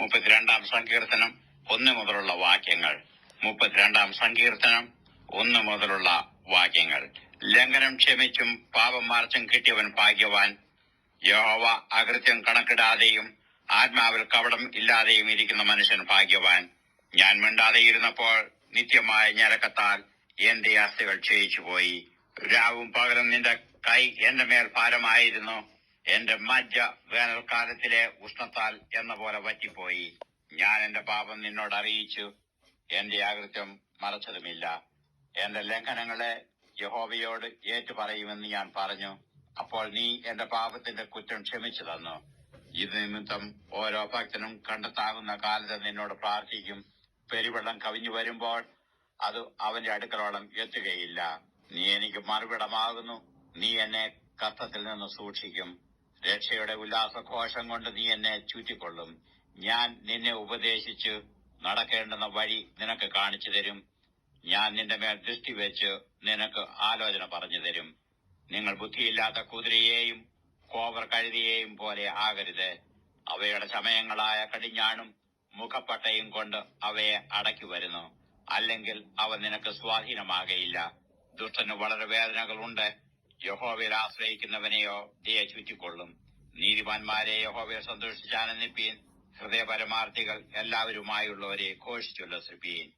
32 സങ്കീർത്തനം 1 മുതലുള്ള വാക്യങ്ങൾ. 32 സങ്കീർത്തനം 1 മുതലുള്ള വാക്യങ്ങൾ. ലംഘനം ക്ഷമിച്ചും പാപം മറച്ചും കിട്ടിയവൻ ഭാഗ്യവാൻ. യഹോവ അകൃത്യം കണക്കിടാതെയും ആത്മാവിൽ കപടം ഇല്ലാതെയും ഇരിക്കുന്ന മനുഷ്യൻ ഭാഗ്യവാൻ. ഞാൻ മിണ്ടാതെയിരുന്നപ്പോൾ നിത്യമായ ഞരക്കത്താൽ എന്റെ അസ്ഥികൾ ക്ഷയിച്ചുപോയി. രാവും പകലും നിന്റെ കൈ എന്റെ മേൽ ഭാരമായിരുന്നു. എന്റെ മജ്ജ വേനൽക്കാലത്തിലെ ഉഷ്ണത്താൽ എന്ന പോലെ വറ്റിപ്പോയി. ഞാൻ എന്റെ പാപം നിന്നോട് അറിയിച്ചു, എന്റെ അകൃത്യം മറച്ചതുമില്ല. എന്റെ ലംഘനങ്ങളെ യഹോവയോട് ഏറ്റുപറയുമെന്ന് ഞാൻ പറഞ്ഞു. അപ്പോൾ നീ എന്റെ പാപത്തിന്റെ കുറ്റം ക്ഷമിച്ചു തന്നു. ഇത് നിമിത്തം ഓരോ ഭക്തനും കണ്ടെത്താകുന്ന കാലത്ത് നിന്നോട് പ്രാർത്ഥിക്കും. പെരുവെള്ളം കവിഞ്ഞു വരുമ്പോൾ അത് അവന്റെ അടുക്കലോളം എത്തുകയില്ല. നീ എനിക്ക് മറുവിടമാകുന്നു. നീ എന്നെ കഷ്ടത്തിൽ നിന്ന് സൂക്ഷിക്കും. രക്ഷയുടെ ഉല്ലാസഘോഷം കൊണ്ട് നീ എന്നെ ചുറ്റിക്കൊള്ളും. ഞാൻ നിന്നെ ഉപദേശിച്ച് നടക്കേണ്ടുന്ന വഴി നിനക്ക് കാണിച്ചു തരും. ഞാൻ നിന്റെ മേൽ ദൃഷ്ടി വെച്ച് നിനക്ക് ആലോചന പറഞ്ഞു തരും. നിങ്ങൾ ബുദ്ധിയില്ലാത്ത കുതിരയെയും കോവർ കഴുതിയെയും പോലെ ആകരുത്. അവയുടെ സമയങ്ങളായ കടിഞ്ഞാണും മുഖപ്പട്ടയും കൊണ്ട് അവയെ അടക്കി വരുന്നു. അല്ലെങ്കിൽ അവ നിനക്ക് സ്വാധീനമാകയില്ല. ദുഷ്ടന് വളരെ വേദനകളുണ്ട്. യഹോവയിൽ ആശ്രയിക്കുന്നവനെയോ ദയ ചുറ്റിക്കൊള്ളും. നീതിമാന്മാരെ യഹോവയെ സന്തോഷിച്ചാനന്ദിപ്പീൻ. ഹൃദയപരമാർത്ഥികൾ എല്ലാവരുമായുള്ളവരെ ഘോഷിച്ചുല്ലസിപ്പീൻ.